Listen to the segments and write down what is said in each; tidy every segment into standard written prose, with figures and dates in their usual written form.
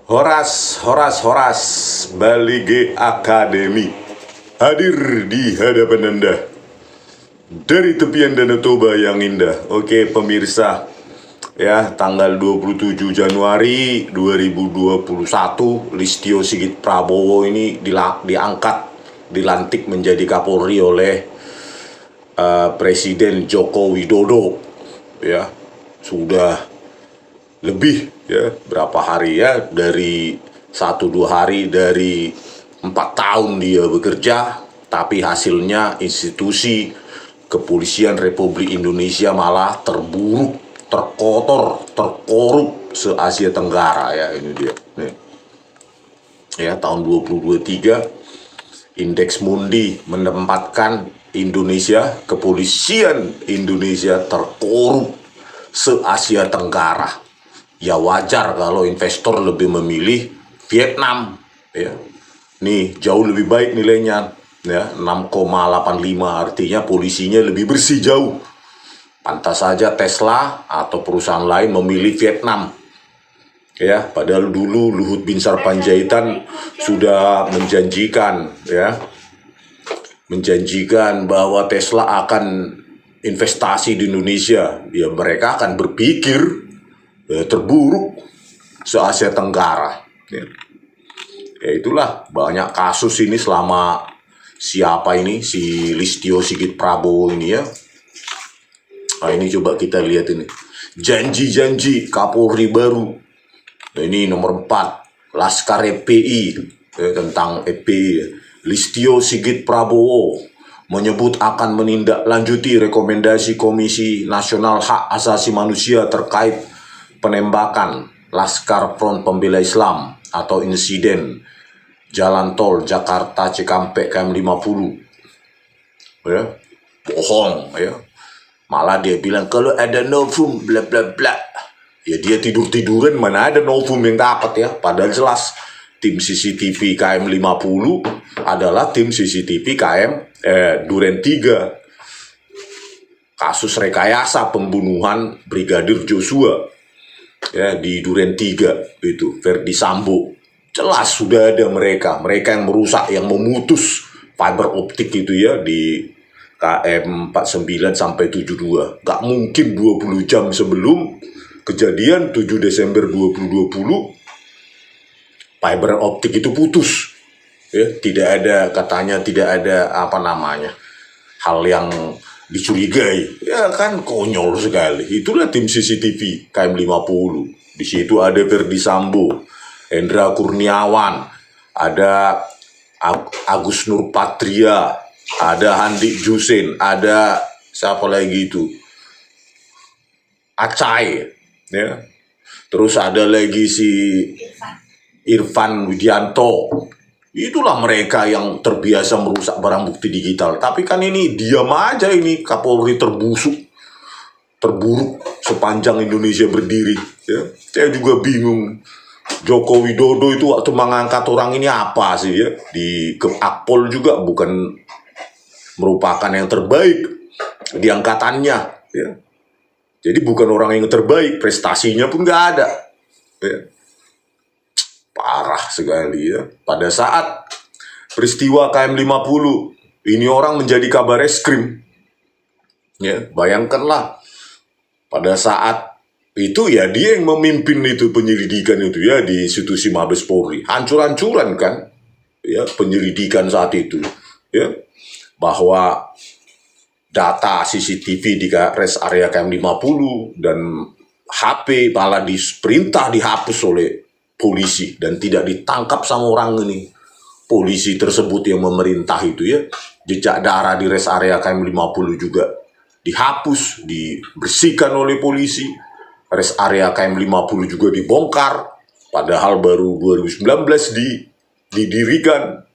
Horas, Bali G Academy hadir di hadapan Anda dari tepian Danau Toba yang indah. Oke pemirsa, ya tanggal 27 Januari 2021 Listio Sigit Prabowo ini dilantik menjadi Kapolri oleh Presiden Joko Widodo. Ya, sudah lebih ya berapa hari ya, dari 1-2 hari dari 4 tahun dia bekerja, tapi hasilnya institusi kepolisian Republik Indonesia malah terburuk, terkotor, terkorup se-Asia Tenggara. Ya ini dia nih. Ya tahun 2023 Indeks Mundi menempatkan Indonesia, kepolisian Indonesia terkorup se-Asia Tenggara. Ya wajar kalau investor lebih memilih Vietnam, ya. Nih jauh lebih baik nilainya, ya 6,85, artinya polisinya lebih bersih jauh. Pantas saja Tesla atau perusahaan lain memilih Vietnam. Ya, padahal dulu Luhut Binsar Panjaitan sudah menjanjikan bahwa Tesla akan investasi di Indonesia. Ya mereka akan berpikir terburuk se-Asia Tenggara. Ya itulah banyak kasus ini selama siapa ini, si Listio Sigit Prabowo ini ya. Nah ini coba kita lihat ini, janji-janji Kapolri baru. Nah, ini nomor 4 Laskar FPI, tentang FPI ya. Listio Sigit Prabowo menyebut akan menindaklanjuti rekomendasi Komisi Nasional Hak Asasi Manusia terkait penembakan Laskar Front Pembela Islam atau insiden jalan tol Jakarta Cikampek KM50. Ya, bohong ya. Malah dia bilang kalau ada novum bla bla bla. Ya dia tidur-tiduran, mana ada novum yang dapat ya. Padahal jelas tim CCTV KM50 adalah tim CCTV Duren 3. Kasus rekayasa pembunuhan Brigadir Joshua ya di Duren 3 itu, Verdi Sambo. Jelas sudah ada mereka yang merusak, yang memutus fiber optik itu ya di KM 49 sampai 72. Gak mungkin 20 jam sebelum kejadian 7 Desember 2020 fiber optik itu putus. Ya, katanya tidak ada hal yang dicurigai. Ya kan konyol sekali. Itulah tim CCTV KM50. Di situ ada Verdi Sambo, Hendra Kurniawan, ada Agus Nurpatria, ada Handik Jusin, ada siapa lagi itu, Acai ya. Terus ada lagi si Irfan Widianto. Itulah mereka yang terbiasa merusak barang bukti digital. Tapi kan ini diam aja, ini Kapolri terburuk sepanjang Indonesia berdiri. Ya, saya juga bingung. Joko Widodo itu waktu mengangkat orang ini apa sih ya? Di Akpol juga bukan merupakan yang terbaik di angkatannya. Ya. Jadi bukan orang yang terbaik, prestasinya pun nggak ada. Ya. Parah sekali ya. Pada saat peristiwa KM50 ini orang menjadi kabar eskrim. Ya, bayangkanlah pada saat itu ya dia yang memimpin itu penyelidikan itu ya di institusi Mabes Polri. Hancur-hancuran kan ya penyelidikan saat itu ya, bahwa data CCTV di rest area KM50 dan HP malah diperintah dihapus oleh polisi dan tidak ditangkap sama orang ini. Polisi tersebut yang memerintah itu ya, jejak darah di rest area KM50 juga dihapus, dibersihkan oleh polisi. Rest area KM50 juga dibongkar, padahal baru 2019 didirikan.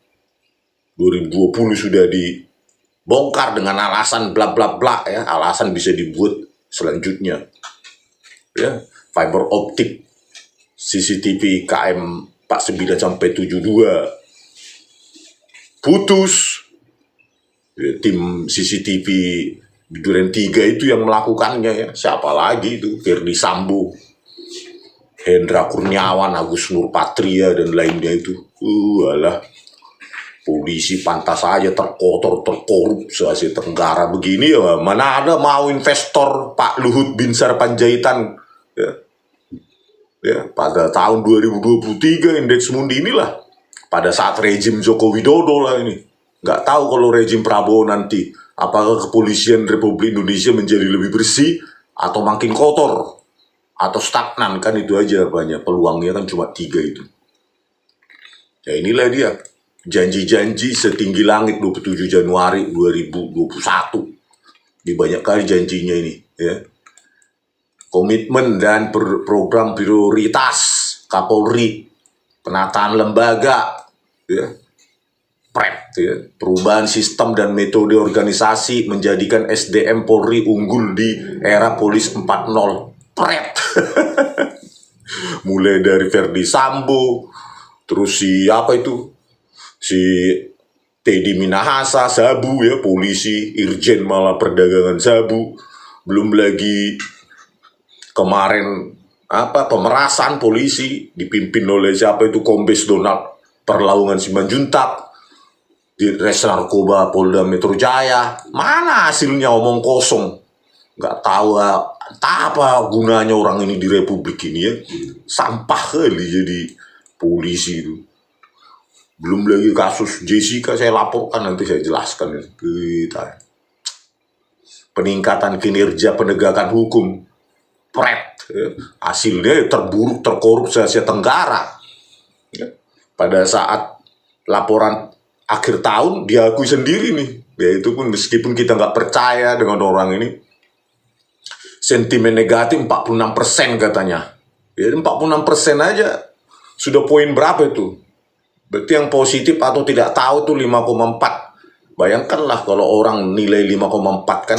2020 sudah dibongkar dengan alasan bla bla bla ya, alasan bisa dibuat selanjutnya. Ya, fiber optik CCTV KM 49 sampai 72 putus. Ya, tim CCTV di Duren 3 itu yang melakukannya ya. Siapa lagi itu? Verdi Sambo. Hendra Kurniawan, Agus Nurpatria dan lainnya itu. Alah, polisi pantas saja terkotor, terkorup se-Asia Tenggara begini ya. Mana ada mau investor Pak Luhut Binsar Panjaitan ya, pada tahun 2023 indeks Mundi inilah pada saat rejim Joko Widodo lah ini. Nggak tahu kalau rejim Prabowo nanti apakah kepolisian Republik Indonesia menjadi lebih bersih atau makin kotor atau stagnan, kan itu aja banyak peluangnya, kan cuma 3 itu. Ya inilah dia janji-janji setinggi langit 27 Januari 2021. Di banyak kali janjinya ini ya. Komitmen dan program prioritas Kapolri, penataan lembaga ya, PREP ya, perubahan sistem dan metode organisasi menjadikan SDM Polri unggul di era Polis 4.0. PREP. Mulai dari Verdi Sambo, terus si Teddy Minahasa, sabu ya, polisi, irjen malah perdagangan sabu. Belum lagi kemarin pemerasan polisi dipimpin oleh siapa itu, Kombes Donald Perlaungan Simanjuntak di Res Narkoba Polda Metro Jaya. Mana hasilnya? Omong kosong. Nggak tahu apa gunanya orang ini di Republik ini ya. Sampah kali jadi polisi itu. Belum lagi kasus Jessica, saya laporkan, nanti saya jelaskan kita. Peningkatan kinerja penegakan hukum, PREP ya. Hasilnya terburuk, terkorup se-Asia Tenggara ya. Pada saat laporan akhir tahun diakui sendiri nih, yaitu pun meskipun kita nggak percaya dengan orang ini, sentimen negatif 46% katanya. Ya 46% aja sudah poin berapa itu? Berarti yang positif atau tidak tahu tuh 5,4. Bayangkanlah kalau orang nilai 5,4 kan,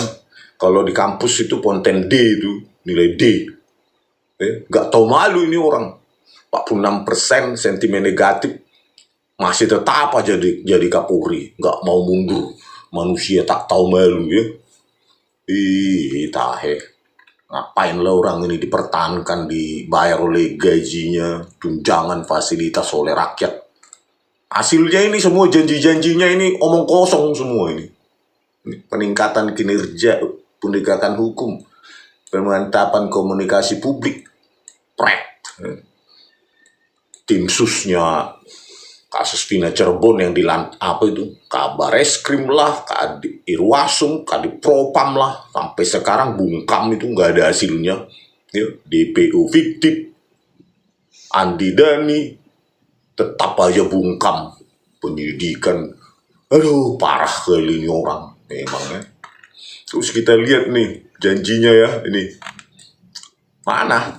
kalau di kampus itu ponten D itu, nilai D. Nggak tahu malu ini orang. 46% sentimen negatif, masih tetap aja jadi Kapolri, nggak mau mundur. Manusia tak tahu malu ya. Tahe. Ngapain lah orang ini dipertahankan, dibayar oleh gajinya, tunjangan, fasilitas oleh rakyat. Hasilnya ini semua janji-janjinya ini omong kosong semua ini. Peningkatan kinerja penegakan hukum, pemantapan komunikasi publik, PREP. Tim susnya kasus Vina Cirebon yang Kabar Eskrim lah, Kadip Irwasum, Kadip Propam lah, sampai sekarang bungkam itu nggak ada hasilnya ya. DPO fiktif, Andi Dhani tetap aja bungkam. Penyidikan, aduh parah kali ini orang memangnya. Terus kita lihat nih janjinya ya, ini mana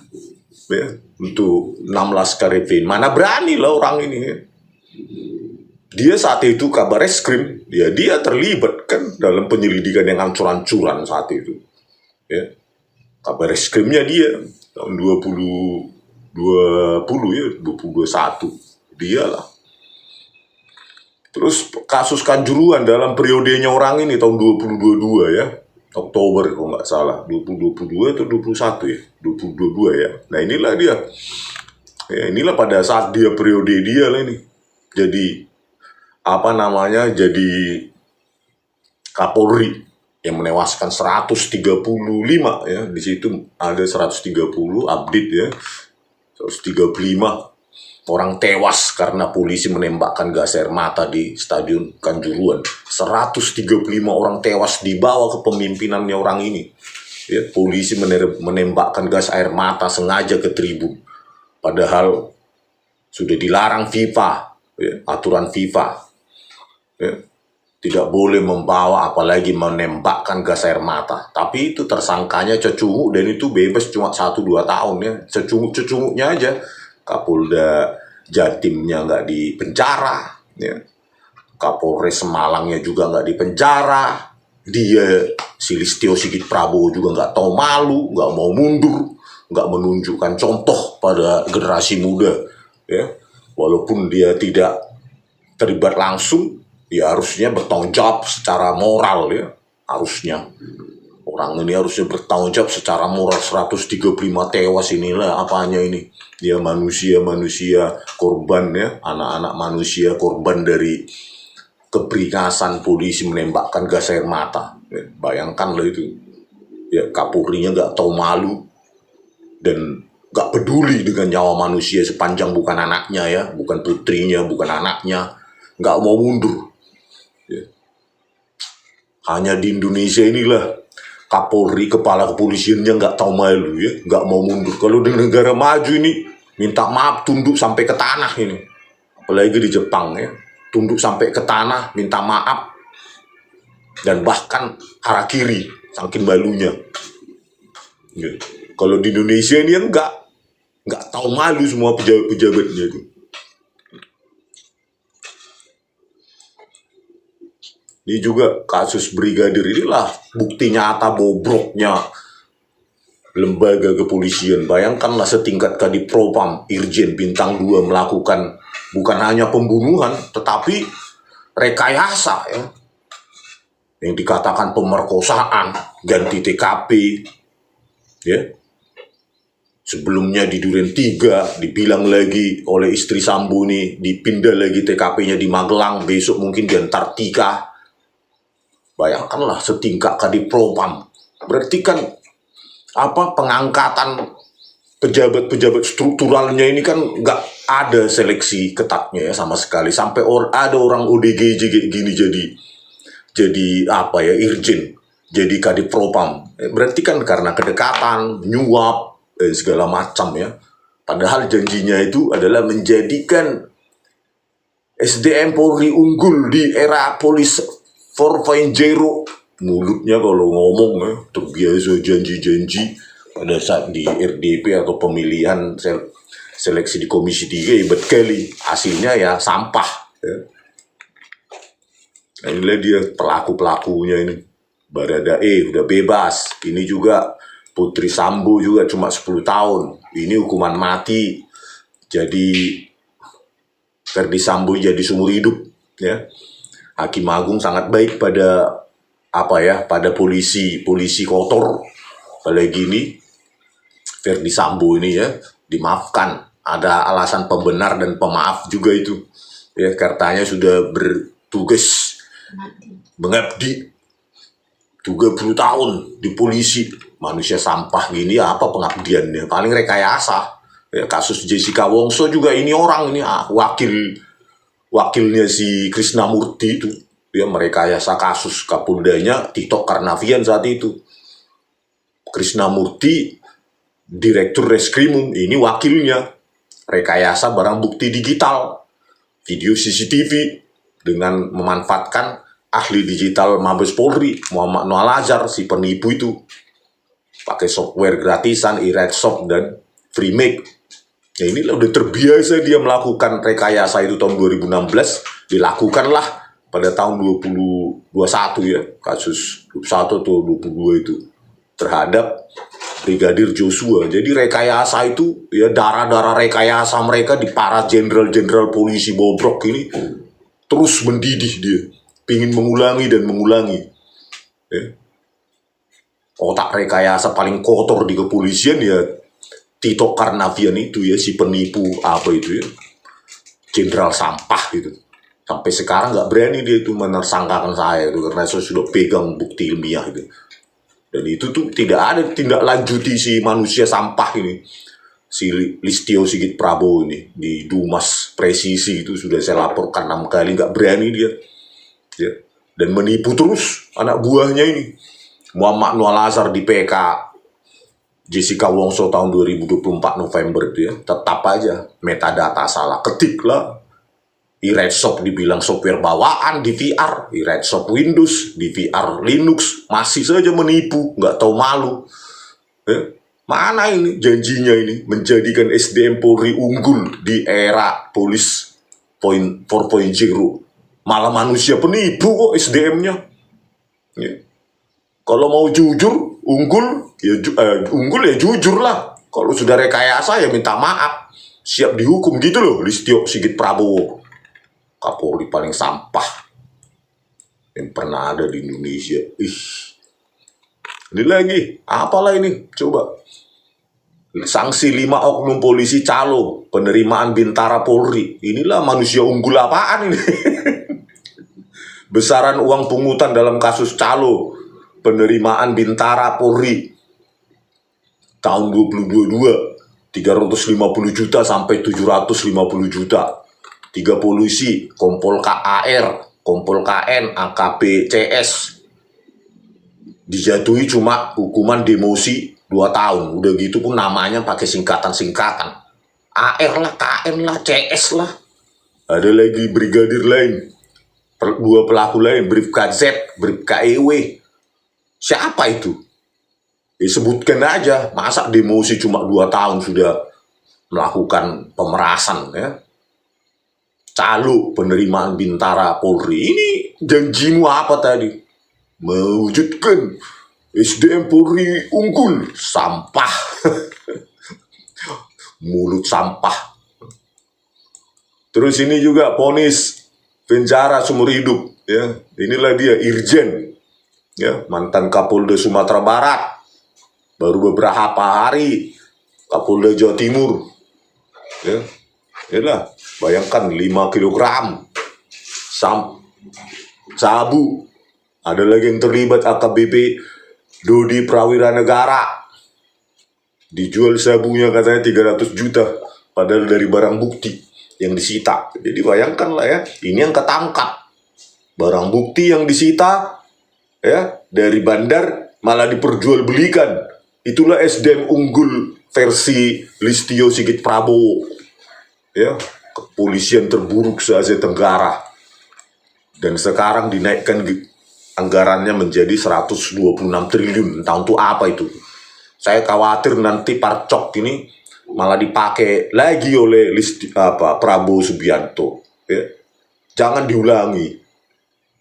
ya, untuk 16 Karifin, mana berani lah orang ini ya. Dia saat itu Kabar Eskrim, ya dia terlibat kan dalam penyelidikan yang ancur-ancuran saat itu ya. Kabar Eskrimnya dia tahun 2020 ya, 2021 dia lah. Terus kasus Kanjuruhan dalam periodenya orang ini tahun 2022 ya, Oktober kalau nggak salah, 2022 atau 21 ya, 2022 ya. Nah inilah dia ya, inilah pada saat dia periode dia lah ini jadi jadi Kapolri yang menewaskan 135 ya. Di situ ada 130 update ya, 135 orang tewas karena polisi menembakkan gas air mata di Stadion Kanjuruhan. 135 orang tewas dibawa ke pemimpinannya orang ini. Ya, polisi menembakkan gas air mata sengaja ke tribun. Padahal sudah dilarang FIFA, ya, aturan FIFA. Ya, tidak boleh membawa apalagi menembakkan gas air mata. Tapi itu tersangkanya cecunguk dan itu bebas cuma 1-2 tahun ya. Cecunguknya aja. Kapolda Jatimnya nggak dipenjara, ya. Kapolres Semalangnya juga nggak dipenjara. Dia Listio Sigit Prabowo juga nggak tahu malu, nggak mau mundur, nggak menunjukkan contoh pada generasi muda, ya. Walaupun dia tidak terlibat langsung, ya harusnya bertanggung jawab secara moral ya, harusnya. Orang ini harusnya bertanggung jawab secara moral. 135 tewas inilah apanya ini. Dia manusia korban ya, anak-anak manusia korban dari keberingasan polisi menembakkan gas air mata. Ya, bayangkanlah itu. Ya, Kapolrinya nggak tahu malu dan nggak peduli dengan nyawa manusia sepanjang bukan anaknya ya, bukan putrinya, bukan anaknya, nggak mau mundur. Ya. Hanya di Indonesia inilah Kapolri, kepala kepolisiannya nggak tahu malu ya, nggak mau mundur. Kalau di negara maju ini minta maaf, tunduk sampai ke tanah ini. Apalagi di Jepang ya, tunduk sampai ke tanah, minta maaf dan bahkan harakiri, saking malunya. Ya. Kalau di Indonesia ini yang nggak tahu malu semua pejabat-pejabatnya itu. Ini juga kasus brigadir inilah bukti nyata bobroknya lembaga kepolisian. Bayangkanlah setingkat Kadipropam, Irjen Bintang 2 melakukan bukan hanya pembunuhan, tetapi rekayasa ya. Yang dikatakan pemerkosaan, ganti TKP, ya. Sebelumnya di Duren 3, dibilang lagi oleh istri Sambo nih, dipindah lagi TKP-nya di Magelang, besok mungkin di Antartika. Bayangkanlah setingkat Kadipropam. Berarti kan pengangkatan pejabat-pejabat strukturalnya ini kan nggak ada seleksi ketatnya ya sama sekali. Sampai ada orang ODGJ kayak gini jadi irjen, jadi Kadipropam. Berarti kan karena kedekatan, nyuap dan segala macam ya. Padahal janjinya itu adalah menjadikan SDM Polri unggul di era polis 4.0. Mulutnya kalau ngomong ya, terbiasa janji-janji pada saat di RDP atau pemilihan seleksi di Komisi 3 hebat kali, hasilnya ya sampah ya. Nah, inilah dia pelaku-pelakunya ini. Baradae udah bebas, ini juga Putri Sambo juga cuma 10 tahun, ini hukuman mati. Jadi Ferdi Sambo jadi seumur hidup ya. Hakim Agung sangat baik pada pada polisi kotor. Apalagi ini Ferdi Sambo ini ya dimaafkan. Ada alasan pembenar dan pemaaf juga itu. Ya, katanya sudah bertugas mengabdi 30 tahun di polisi. Manusia sampah gini apa pengabdiannya? Paling rekayasa. Ya, kasus Jessica Wongso juga ini orang ini wakilnya si Krisnamurti itu, ya merekayasa kasus Kapoldanya Tito Karnavian saat itu. Krisnamurti Direktur Reskrimum, ini wakilnya, rekayasa barang bukti digital, video CCTV dengan memanfaatkan ahli digital Mabes Polri Muhammad Noah Lazar, si penipu itu, pakai software gratisan iRedSoft dan FreeMake. Ya ini udah terbiasa dia melakukan rekayasa itu tahun 2016, dilakukanlah pada tahun 2021 ya, kasus 21 atau 22 itu terhadap Brigadir Joshua. Jadi rekayasa itu ya, darah-darah rekayasa mereka di para jenderal-jenderal polisi bobrok ini terus mendidih dia, pingin mengulangi dan mengulangi ya. Otak rekayasa paling kotor di kepolisian ya Tito Karnavian itu ya, si penipu jenderal sampah gitu. Sampai sekarang nggak berani dia itu menersangkakan saya itu karena saya sudah pegang bukti ilmiah itu. Dan itu tuh tidak ada tindak lanjuti si manusia sampah ini, si Listio Sigit Prabowo ini di Dumas Presisi itu sudah saya laporkan 6 kali, nggak berani dia ya. Dan menipu terus anak buahnya ini. Muhammad Noah Lazar di PK Jessica Wongso tahun 2024 November itu ya, tetap aja metadata salah, ketiklah iRedSoft dibilang software bawaan di VR, iRedSoft Windows, di VR Linux, masih saja menipu, nggak tahu malu ya. Mana ini janjinya ini menjadikan SDM Polri unggul di era polis 4.0, malah manusia penipu kok SDM-nya ya. Kalau mau jujur, unggul ya jujur lah. Kalau sudah rekayasa ya minta maaf, siap dihukum gitu loh. Listio Sigit Prabowo, Kapolri paling sampah yang pernah ada di Indonesia. Ini lagi, apalah ini? Coba. Sanksi 5 oknum polisi calo, penerimaan Bintara Polri. Inilah manusia unggul apaan ini? Besaran uang pungutan dalam kasus calo, penerimaan Bintara Polri. Tahun 2022, 350 juta sampai 750 juta. 3 polisi, Kompol KAR, Kompol KN, AKP CS, dijatuhi cuma hukuman demosi 2 tahun. Udah gitu pun namanya pakai singkatan-singkatan. AR lah, KN lah, CS lah. Ada lagi brigadir lain. 2 pelaku lain, Bribka Z, Bribka EW. Siapa itu? Sebutkan aja. Masa demosi cuma 2 tahun sudah melakukan pemerasan ya? Calo penerimaan Bintara Polri. Ini janjimu apa tadi? Mewujudkan SDM Polri unggul. Sampah. Mulut sampah. Terus ini juga vonis penjara seumur hidup ya. Inilah dia Irjen ya, mantan Kapolda Sumatera Barat. Baru beberapa hari Kapolda Jawa Timur ya. Inilah, bayangkan 5 kilogram sabu. Ada lagi yang terlibat AKBP Dodi Prawira Negara. Dijual sabunya katanya 300 juta. Padahal dari barang bukti yang disita. Jadi bayangkanlah ya, ini yang ketangkap. Barang bukti yang disita ya dari bandar malah diperjualbelikan. Itulah SDM unggul versi Listio Sigit Prabowo. Ya, kepolisian terburuk se-Asia Tenggara. Dan sekarang dinaikkan anggarannya menjadi 126 triliun. Entah untuk apa itu. Saya khawatir nanti Parcok ini malah dipakai lagi oleh Prabowo Subianto. Ya. Jangan diulangi.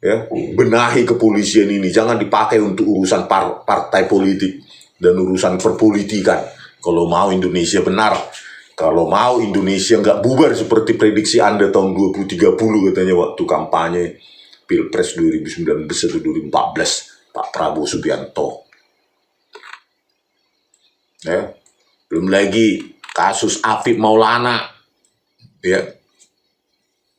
Ya, benahi kepolisian ini. Jangan dipakai untuk urusan partai politik dan urusan perpolitikan. Kalau mau Indonesia benar. Kalau mau Indonesia nggak bubar seperti prediksi Anda tahun 2030 katanya waktu kampanye Pilpres 2019 atau 2014 Pak Prabowo Subianto. Ya. Belum lagi kasus Afif Maulana ya.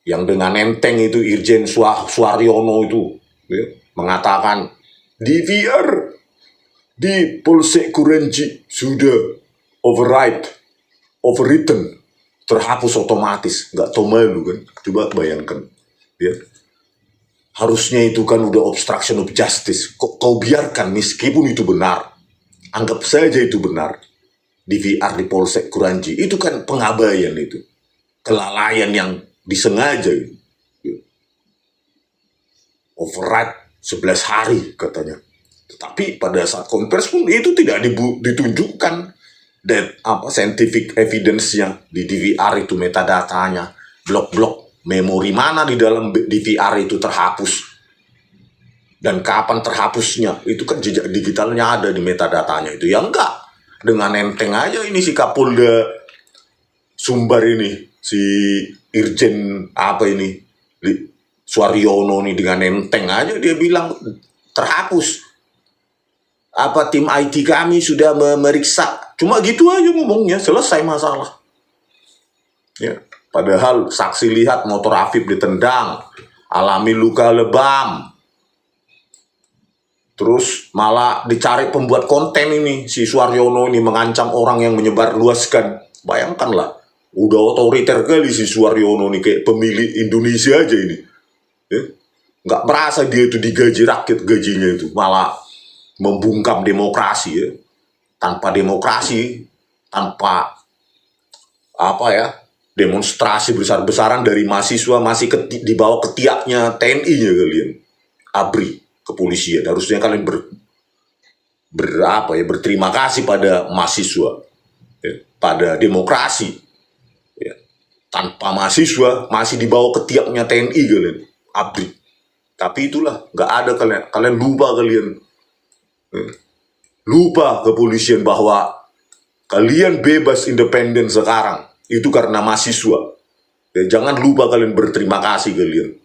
Yang dengan enteng itu Irjen Suaryono itu ya, mengatakan DVR di Polsek Kurenji sudah overwritten, terhapus otomatis. Nggak tahu malu kan? Coba bayangkan ya. Harusnya itu kan udah obstruction of justice. Kok kau biarkan meskipun itu benar? Anggap saja itu benar. DVR di Polsek Kuranji. Itu kan pengabaian itu. Kelalaian yang disengaja. Override 11 hari katanya. Tetapi pada saat konvers pun itu tidak ditunjukkan. Scientific evidence-nya di DVR itu, metadatanya. Blok-blok memori mana di dalam DVR itu terhapus. Dan kapan terhapusnya. Itu kan jejak digitalnya ada di metadatanya itu. Ya enggak. Dengan enteng aja ini si Kapolda Sumbar ini, si Irjen Suaryono nih, dengan enteng aja dia bilang terhapus. Tim IT kami sudah memeriksa. Cuma gitu aja ngomongnya, selesai masalah. Ya, padahal saksi lihat motor Afif ditendang, alami luka lebam. Terus malah dicari pembuat konten ini, si Suaryono ini mengancam orang yang menyebarluaskan. Bayangkanlah, udah otoriter kali si Suaryono ini, kayak pemilik Indonesia aja ini. Ya? Nggak merasa dia itu digaji rakyat, gajinya itu malah membungkam demokrasi ya. Tanpa demokrasi, tanpa demonstrasi besar-besaran dari mahasiswa masih di bawah ketiaknya TNI-nya kalian. ABRI, kepolisian. Harusnya kalian berterima kasih pada mahasiswa ya, pada demokrasi ya. Tanpa mahasiswa masih di bawah ketiaknya TNI kalian, ABRI. Tapi itulah, nggak ada kalian lupa kalian ya. Lupa kepolisian bahwa kalian bebas independen sekarang itu karena mahasiswa ya. Jangan lupa kalian berterima kasih kalian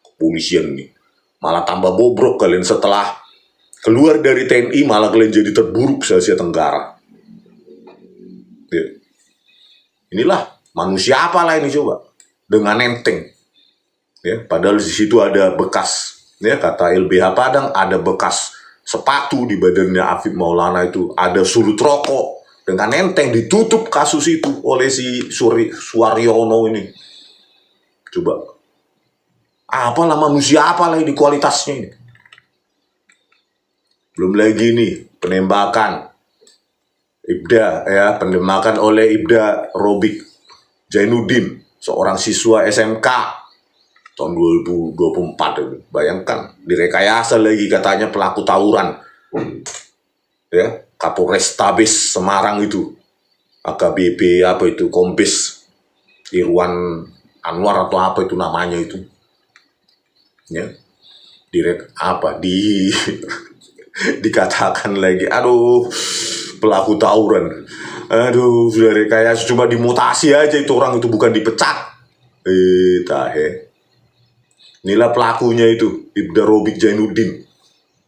kepolisian ini. Malah tambah bobrok kalian setelah Keluar dari TNI malah kalian jadi terburuk se-Asia Tenggara. Ya. Inilah manusia apalah ini coba, dengan enteng. Ya, padahal di situ ada bekas, ya kata LBH Padang, ada bekas sepatu di badannya Afif Maulana itu, ada sulut rokok, dengan enteng ditutup kasus itu oleh si Suaryono ini. Coba, apalah manusia apalah ini kualitasnya ini. Belum lagi nih penembakan penembakan oleh Ibda Robik Jainuddin, seorang siswa SMK tahun 2024 itu. Bayangkan, direkayasa lagi katanya pelaku tawuran. Ya, Kapolrestabes Semarang itu, AKBP Kombes Irwan Anwar atau apa itu namanya itu. Ya. Dikatakan lagi, aduh, pelaku tawuran. Aduh, sudah rekayasa, cuma dimutasi aja itu orang itu, bukan dipecat. Inilah pelakunya itu, Ibda Robik Jainuddin.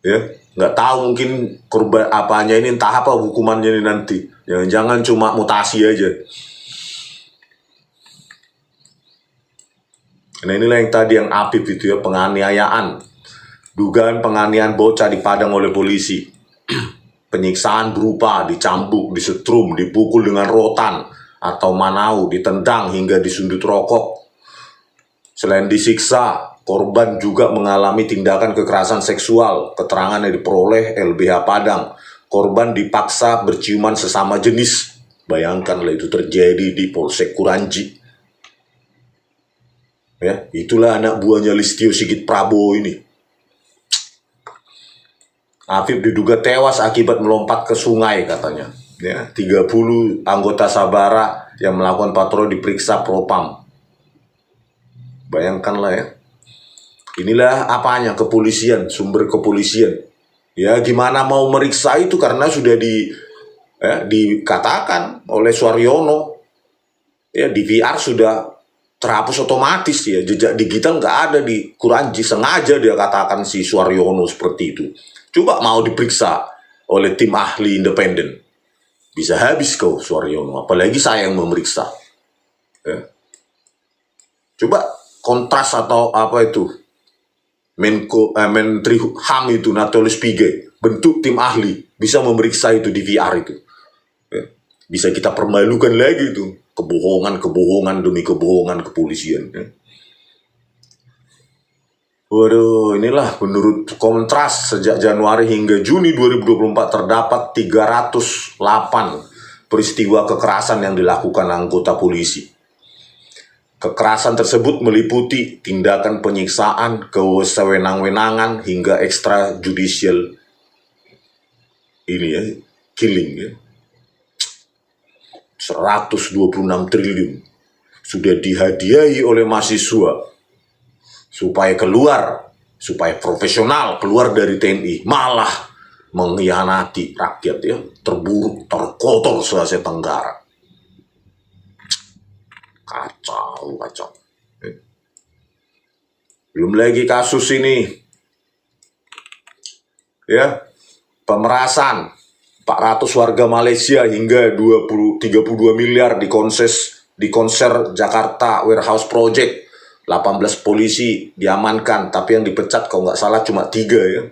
Ya, nggak tahu mungkin korban apanya ini, entah apa hukumannya ini nanti. Jangan cuma mutasi aja. Nah inilah yang tadi yang Apip itu ya, penganiayaan. Dugaan penganiayaan bocah di Padang oleh polisi. Penyiksaan berupa dicambuk, disetrum, dipukul dengan rotan atau manau, ditendang hingga disundut rokok. Selain disiksa, korban juga mengalami tindakan kekerasan seksual. Keterangan yang diperoleh LBH Padang, korban dipaksa berciuman sesama jenis. Bayangkanlah itu terjadi di Polsek Kuranji. Ya, itulah anak buahnya Listio Sigit Prabowo ini. Afif diduga tewas akibat melompat ke sungai katanya. Ya, 30 anggota Sabara yang melakukan patroli diperiksa Propam. Bayangkanlah ya. Inilah apanya kepolisian, sumber kepolisian. Ya, gimana mau meriksa itu karena sudah dikatakan oleh Suaryono. Ya, di VR sudah terhapus otomatis ya, jejak digital nggak ada di Kuranji. Sengaja dia katakan si Suaryono seperti itu. Coba mau diperiksa oleh tim ahli independen, bisa habis kau Suaryono, apalagi saya yang memeriksa. Ya. Coba kontras atau apa itu, Menteri HAM itu Natolius Pigai bentuk tim ahli, bisa memeriksa itu di VR itu. Ya. Bisa kita permalukan lagi itu, kebohongan demi kebohongan kepolisian. Ya. Waduh, inilah menurut Kontras sejak Januari hingga Juni 2024 terdapat 308 peristiwa kekerasan yang dilakukan anggota polisi. Kekerasan tersebut meliputi tindakan penyiksaan, kesewenang-wenangan hingga extrajudicial killing ya. 126 triliun sudah dihadiahi oleh mahasiswa supaya profesional keluar dari TNI, malah mengkhianati rakyat ya, terburuk, terkotor se-Asia Tenggara. Kacau. Belum lagi kasus ini ya, pemerasan 400 warga Malaysia hingga 32 miliar di konser Jakarta Warehouse Project. 18 polisi diamankan, tapi yang dipecat kalau nggak salah cuma 3 ya.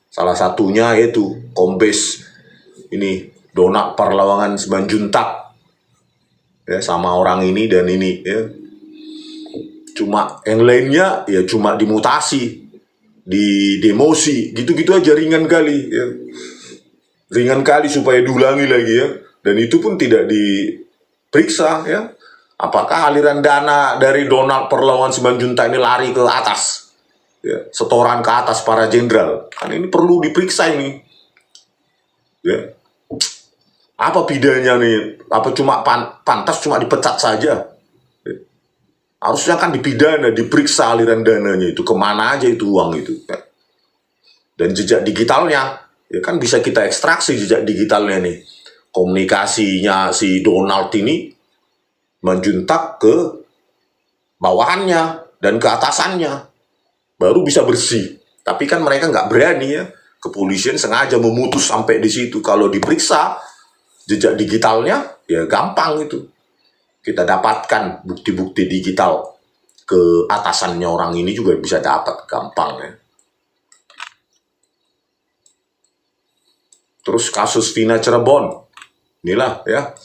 Salah satunya yaitu Kombes ini Donald Parlawangan Simanjuntak ya, sama orang ini dan ini ya. Cuma yang lainnya ya cuma dimutasi, di demosi, gitu-gitu aja, ringan kali ya. Ringan kali supaya diulangi lagi ya. Dan itu pun tidak diperiksa ya. Apakah aliran dana dari Donald Parlawangan Simanjuntak ini lari ke atas? Ya, setoran ke atas para jenderal. Kan ini perlu diperiksa ini. Ya. Apa bedanya nih? Apa cuma pantas cuma dipecat saja? Ya. Harusnya kan dipidana, diperiksa aliran dananya itu. Kemana aja itu uang itu. Ya. Dan jejak digitalnya, ya kan bisa kita ekstraksi jejak digitalnya nih. Komunikasinya si Donald ini menjuntak ke bawahannya dan ke atasannya, baru bisa bersih. Tapi kan mereka nggak berani ya, kepolisian sengaja memutus sampai di situ. Kalau diperiksa jejak digitalnya, ya gampang itu. Kita dapatkan bukti-bukti digital ke atasannya orang ini juga bisa dapat gampang ya. Terus kasus Vina Cirebon, inilah ya,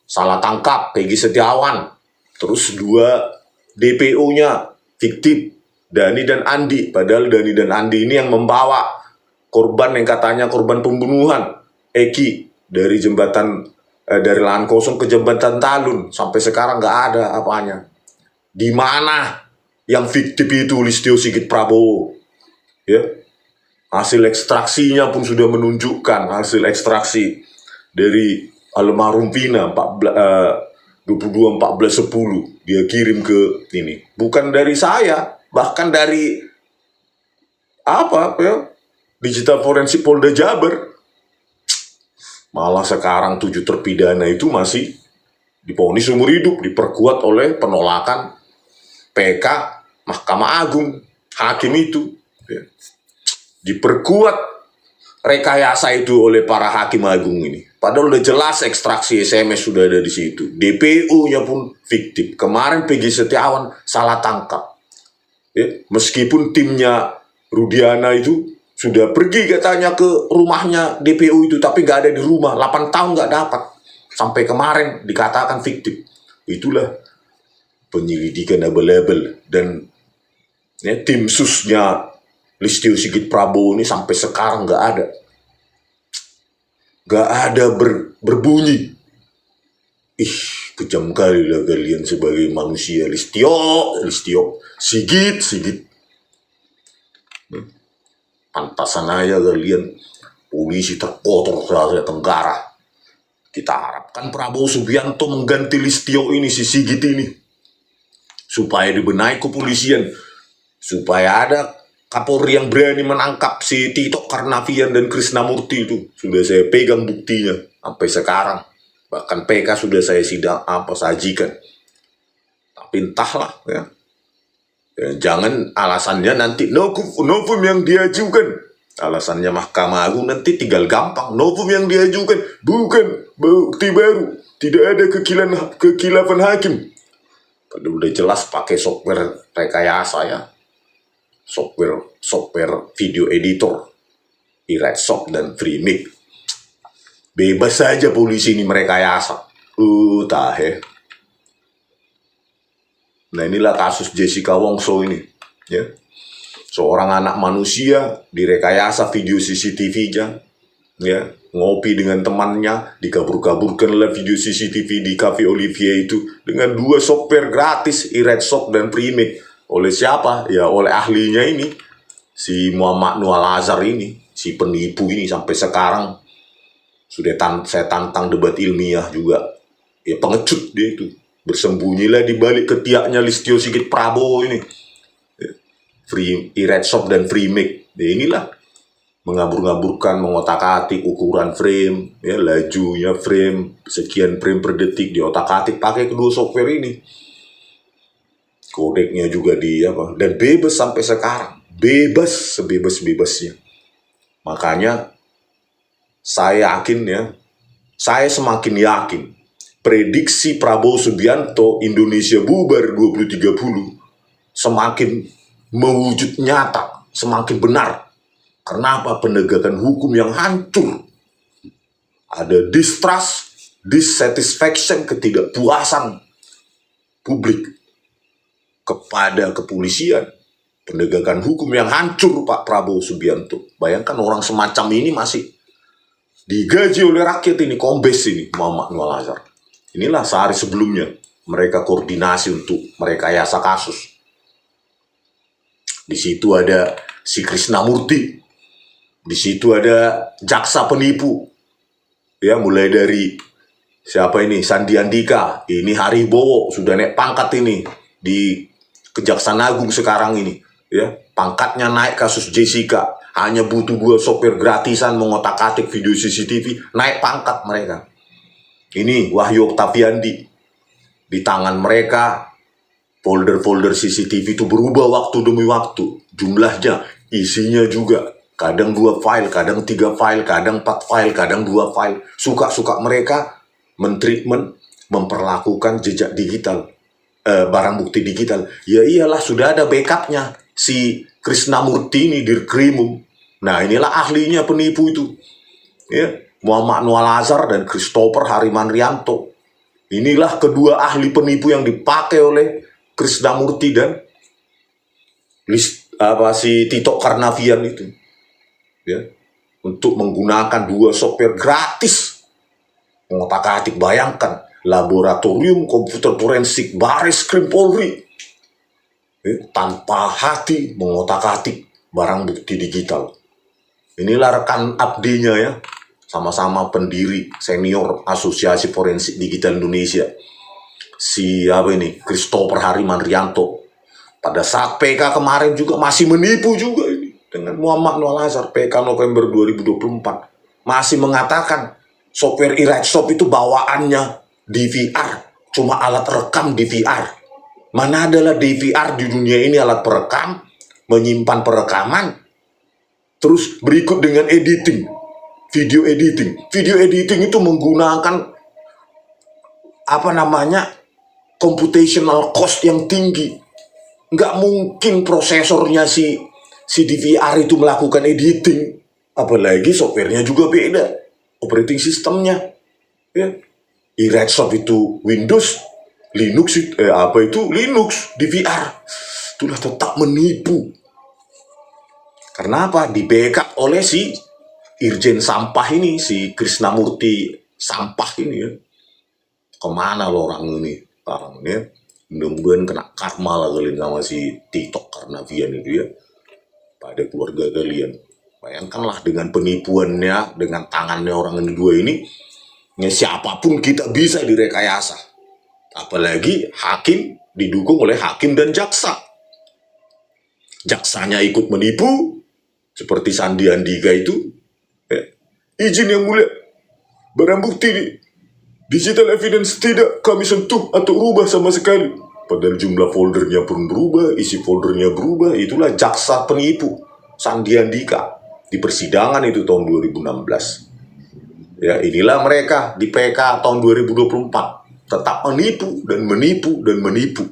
salah tangkap Peggy Setiawan. Terus 2 DPO-nya fiktif, Dani dan Andi. Padahal Dani dan Andi ini yang membawa korban yang katanya korban pembunuhan Eki dari jembatan dari lahan kosong ke jembatan Talun. Sampai sekarang nggak ada apanya. Di mana yang fiktif itu Listio Sigit Prabowo? Ya, hasil ekstraksinya pun sudah menunjukkan hasil ekstraksi dari almarhum Vina 22/14/10 dia kirim ke ini. Bukan dari saya, bahkan dari apa ya? Digital Forensik Polda Jabar. Malah sekarang 7 terpidana itu masih divonis umur hidup, diperkuat oleh penolakan PK Mahkamah Agung. Hakim itu ya, diperkuat rekayasa itu oleh para hakim agung ini. Padahal udah jelas ekstraksi SMS sudah ada di situ. DPO-nya pun fiktif. Kemarin Peggy Setiawan salah tangkap. Ya, meskipun timnya Rudiana itu sudah pergi katanya ke rumahnya DPO itu, tapi nggak ada di rumah. 8 tahun nggak dapat. Sampai kemarin dikatakan fiktif. Itulah penyelidikan abal-abal. Dan ya, tim susnya Listio Sigit Prabowo ini sampai sekarang nggak ada. Nggak ada berbunyi. Ih, kejam kali lah kalian sebagai manusia. Listio, Sigit. Pantasan aja kalian polisi terkotor se Tenggara. Kita harapkan Prabowo Subianto mengganti Listio ini, si Sigit ini. Supaya dibenahi kepolisian. Supaya ada Kapolri yang berani menangkap si Tito Karnavian dan Krisnamurti itu. Sudah saya pegang buktinya sampai sekarang. Bahkan PK sudah saya sajikan. Tapi entahlah ya. Jangan alasannya nanti novum yang diajukan. Alasannya Mahkamah Agung nanti tinggal gampang. Novum yang diajukan bukan bukti baru. Tidak ada kekilafan hakim. Padahal udah jelas pakai software rekayasa ya. Software video editor, iRedShop dan FreeMic. Bebas saja polisi ini merekayasa. Tahe. Nah inilah kasus Jessica Wongso ini. Ya. Seorang anak manusia direkayasa video CCTV-nya. Ya. Ngopi dengan temannya, dikabur-kaburkan oleh video CCTV di Cafe Olivier itu dengan 2 software gratis, iRedShop dan FreeMic. Oleh siapa? Ya oleh ahlinya ini, si Muhammad Nur Al-Azhar ini, si penipu ini. Sampai sekarang sudah saya tantang debat ilmiah juga. Ya pengecut dia itu. Bersembunyilah di balik ketiaknya Listio Sigit Prabowo ini. iRedShop dan FreeMic. Ya inilah mengabur-ngaburkan, mengotak-atik ukuran frame, ya lajunya frame, sekian frame per detik, diotak-atik pakai kedua software ini. Kodeknya juga dan bebas sampai sekarang, bebas sebebas-bebasnya. Makanya saya semakin yakin prediksi Prabowo Subianto Indonesia bubar 2030 semakin mewujud nyata, semakin benar. Kenapa? Penegakan hukum yang hancur. Ada distrust, dissatisfaction, ketidakpuasan publik kepada kepolisian, penegakan hukum yang hancur Pak Prabowo Subianto. Bayangkan orang semacam ini masih digaji oleh rakyat ini, kombes ini, Muhammad Nur Al-Azhar. Inilah sehari sebelumnya mereka koordinasi untuk merekayasa kasus. Di situ ada si Krisnamurti, di situ ada jaksa penipu, ya mulai dari siapa ini, Sandi Andika, ini Haribowo sudah naik pangkat ini di Kejaksaan Agung sekarang ini, ya pangkatnya naik kasus Jessica, hanya butuh 2 software gratisan mengotak-atik video CCTV, naik pangkat mereka. Ini Wahyu Oktaviandi, di tangan mereka folder-folder CCTV itu berubah waktu demi waktu, jumlahnya, isinya juga kadang 2 file, kadang 3 file, kadang 4 file, kadang 2 file. Suka-suka mereka mentreatment, memperlakukan jejak digital, barang bukti digital. Ya iyalah, sudah ada backupnya. Si Krishnamurti ini Dirkrimum. Nah, inilah ahlinya penipu itu. Ya, Muhammad Noel Azhar dan Christopher Harimanrianto. Inilah kedua ahli penipu yang dipakai oleh Krishnamurti dan si Tito Karnavian itu. Ya, untuk menggunakan 2 software gratis. Mengotak-atik, bayangkan, laboratorium komputer forensik Baris Krim Polri. Tanpa hati mengotak-atik barang bukti digital. Inilah rekan abdinya ya. Sama-sama pendiri senior Asosiasi Forensik Digital Indonesia. Si Christopher Harimanrianto. Pada saat PK kemarin juga masih menipu juga ini. Dengan Muhammad Noel Azhar, PK November 2024. Masih mengatakan software eRightShop itu bawaannya DVR. Cuma alat rekam DVR. Mana adalah DVR di dunia ini alat perekam, menyimpan perekaman, terus berikut dengan editing. Video editing itu menggunakan computational cost yang tinggi. Nggak mungkin prosesornya si DVR itu melakukan editing, apalagi softwarenya juga beda, operating sistemnya. Ya. eRightShop itu Windows, Linux Linux, DVR. Itulah tetap menipu. Karena apa? Di backup oleh si Irjen Sampah ini, si Krishnamurti Sampah ini ya. Kemana lo orang ini? Sekarang ini ya. Mudah-mudahan kena karma lah kalian sama si Tito Karnavian itu ya. Pada keluarga kalian. Bayangkanlah dengan penipuannya, dengan tangannya orang ini dua ini, ya siapapun kita bisa direkayasa. Apalagi hakim didukung oleh hakim dan jaksa. Jaksanya ikut menipu, seperti Sandi Andika itu. Izin yang mulia, barang bukti digital evidence tidak kami sentuh atau rubah sama sekali. Padahal jumlah foldernya pun berubah, isi foldernya berubah. Itulah jaksa penipu Sandi Andika di persidangan itu tahun 2016. Ya, inilah mereka di PK tahun 2024 tetap menipu dan menipu dan menipu.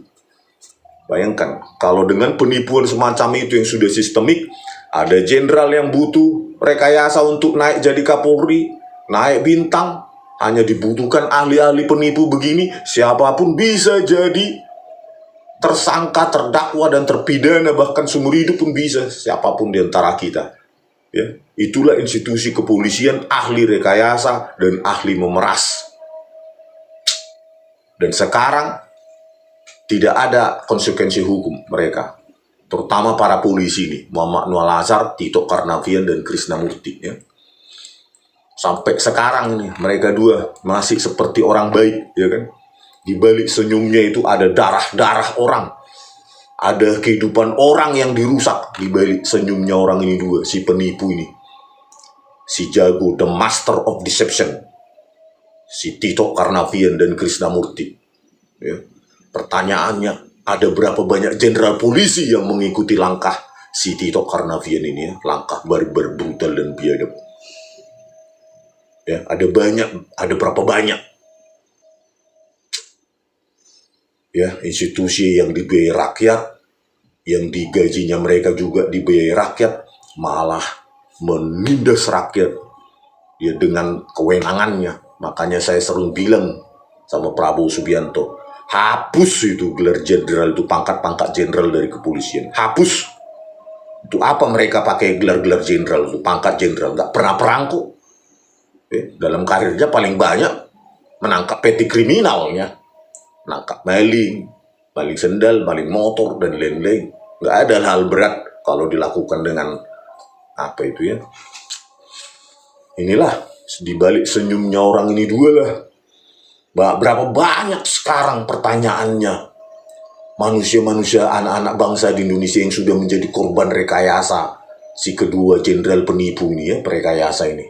Bayangkan kalau dengan penipuan semacam itu yang sudah sistemik, ada jenderal yang butuh rekayasa untuk naik jadi Kapolri, naik bintang, hanya dibutuhkan ahli-ahli penipu begini, siapapun bisa jadi tersangka, terdakwa, dan terpidana, bahkan seumur hidup pun bisa, siapapun di antara kita. Ya, itulah institusi kepolisian, ahli rekayasa dan ahli memeras. Dan sekarang tidak ada konsekuensi hukum mereka. Terutama para polisi ini, Muhammad Noel Azhar, Tito Karnavian, dan Krishnamurti. Ya. Sampai sekarang ini, mereka dua masih seperti orang baik, ya kan? Di balik senyumnya itu ada darah-darah orang. Ada kehidupan orang yang dirusak di balik senyumnya orang ini dua, si penipu ini. Si jago, the master of deception. Si Tito Karnavian dan Krishnamurti. Ya. Pertanyaannya, ada berapa banyak jenderal polisi yang mengikuti langkah si Tito Karnavian ini ya, langkah barbar, brutal, dan biadab. Ya, ada berapa banyak ya institusi yang dibiayai rakyat, yang digajinya mereka juga dibiayai rakyat, malah menindas rakyat ya dengan kewenangannya. Makanya saya sering bilang sama Prabowo Subianto, hapus itu gelar jenderal itu, pangkat-pangkat jenderal dari kepolisian. Hapus. Itu apa mereka pakai gelar-gelar jenderal itu, pangkat jenderal? Nggak pernah perang kok. Dalam karirnya paling banyak menangkap petty kriminalnya. Menangkap maling sendal, maling motor, dan lain-lain. Nggak ada hal berat kalau dilakukan dengan apa itu ya. Inilah dibalik senyumnya orang ini dua lah. Berapa banyak sekarang pertanyaannya manusia-manusia, anak-anak bangsa di Indonesia yang sudah menjadi korban rekayasa si kedua jenderal penipu ini ya, perekayasa ini,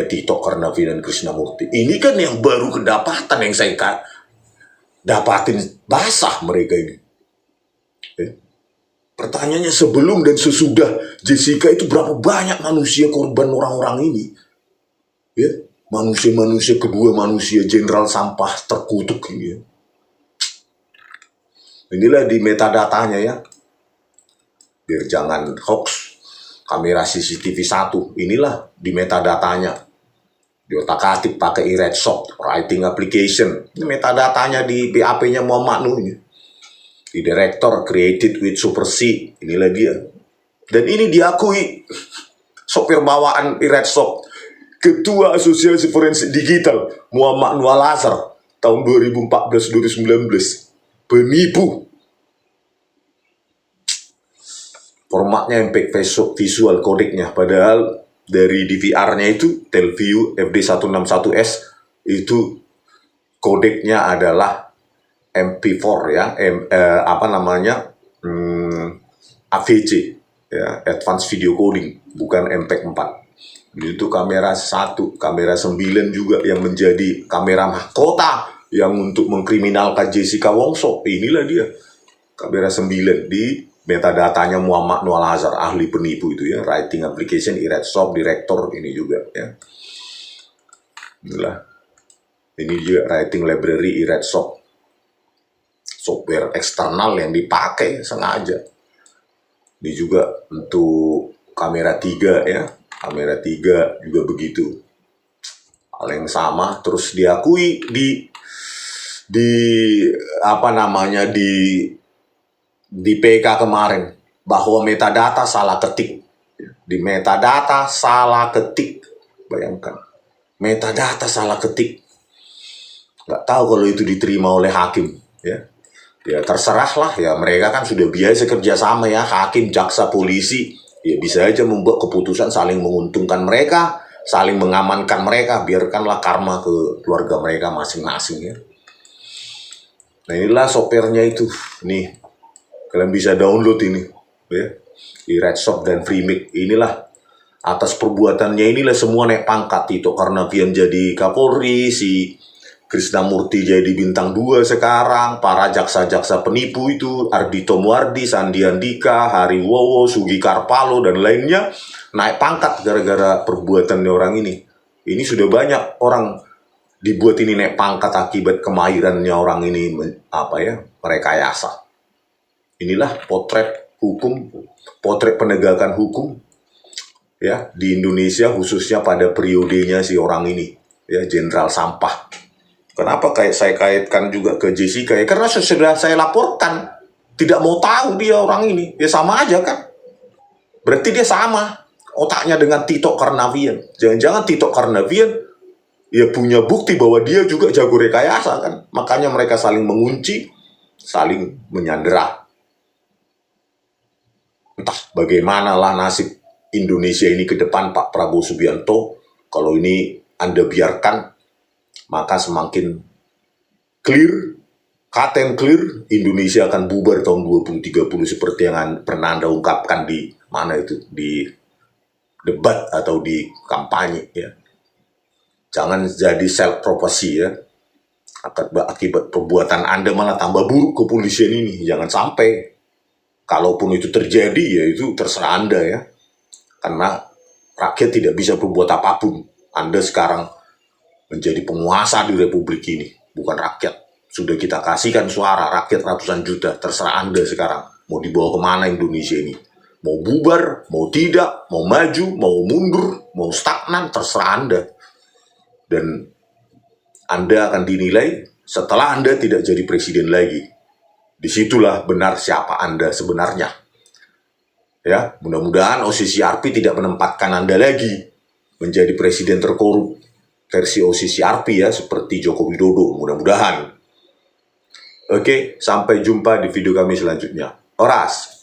Tito Karnavian dan Krishnamurti. Ini kan yang baru kedapatan, yang saya dapatin basah mereka ini. Pertanyaannya, sebelum dan sesudah Jessica itu berapa banyak manusia korban orang-orang ini? Ya, manusia-manusia, kedua manusia jenderal sampah terkutuk ini ya. Inilah di metadatanya ya. Biar jangan hoax. Kamera CCTV 1, inilah di metadatanya. Di otak-atik pakai iRedSoft, writing application. Ini metadatanya di BAP-nya Muhammad Nuh ini. Di director, created with Super C. Inilah dia. Dan ini diakui sopir bawaan iRedSoft, Ketua Asosiasi Forensik Digital Muhammad Nuh Al-Azhar tahun 2014-2019. Penipu. Formatnya impact visual kodeknya, padahal dari DVR-nya itu Telview FD161S itu kodeknya adalah MP4 ya, AVC ya, Advanced Video Coding, bukan MP4. Itu kamera 1, kamera 9 juga yang menjadi kamera mahkota yang untuk mengkriminalkan Jessica Wongso. Inilah dia kamera 9 di metadatanya Muhammad Nuh Al-Azhar, ahli penipu itu ya, writing application iRedSoft, director ini juga ya. Inilah, ini juga writing library iRedSoft, software eksternal yang dipakai sengaja. Ini juga untuk kamera 3 ya, kamera 3 juga begitu, hal yang sama. Terus diakui di PK kemarin bahwa metadata salah ketik. Di metadata salah ketik. Bayangkan. Metadata salah ketik. Nggak tahu kalau itu diterima oleh hakim. Ya, ya terserahlah ya. Mereka kan sudah biasa kerjasama ya. Hakim, jaksa, polisi. Ya bisa aja membuat keputusan saling menguntungkan mereka. Saling mengamankan mereka. Biarkanlah karma ke keluarga mereka masing-masing ya. Nah inilah softwarenya itu. Nih. Kalian bisa download ini ya, iRedSoft dan Freemik. Inilah atas perbuatannya inilah semua naik pangkat. Tito Karnavian jadi Kapolri, si Krisnamurti jadi bintang 2 sekarang, para jaksa-jaksa penipu itu Ardhito Muardi, Sandi Andika, Hari Wowo, Sugi Karpalo dan lainnya naik pangkat gara-gara perbuatannya orang ini. Ini sudah banyak orang dibuat ini naik pangkat akibat kemahirannya orang ini merekayasa. Inilah potret hukum, potret penegakan hukum ya di Indonesia, khususnya pada periodenya si orang ini ya, jenderal sampah. Kenapa saya kaitkan juga ke Jessica ya? Karena sudah saya laporkan, tidak mau tahu dia orang ini, ya sama aja kan. Berarti dia sama otaknya dengan Tito Karnavian. Jangan-jangan Tito Karnavian ya punya bukti bahwa dia juga jago rekayasa kan. Makanya mereka saling mengunci, saling menyandera. Entah bagaimanalah nasib Indonesia ini ke depan, Pak Prabowo Subianto. Kalau ini Anda biarkan, maka semakin clear, cut and clear, Indonesia akan bubar tahun 2030 seperti yang pernah Anda ungkapkan di mana itu, di debat atau di kampanye ya. Jangan jadi self prophecy ya. Akibat perbuatan Anda malah tambah buruk kepolisian ini. Jangan sampai. Kalaupun itu terjadi, ya itu terserah Anda ya. Karena rakyat tidak bisa berbuat apapun. Anda sekarang menjadi penguasa di republik ini, bukan rakyat. Sudah kita kasihkan suara rakyat ratusan juta. Terserah Anda sekarang. Mau dibawa kemana Indonesia ini? Mau bubar, mau tidak, mau maju, mau mundur, mau stagnan, terserah Anda. Dan Anda akan dinilai setelah Anda tidak jadi presiden lagi. Disitulah benar siapa Anda sebenarnya. Ya, mudah-mudahan OCCRP tidak menempatkan Anda lagi menjadi presiden terkorup versi OCCRP ya, seperti Joko Widodo. Mudah-mudahan. Oke, sampai jumpa di video kami selanjutnya. Oras.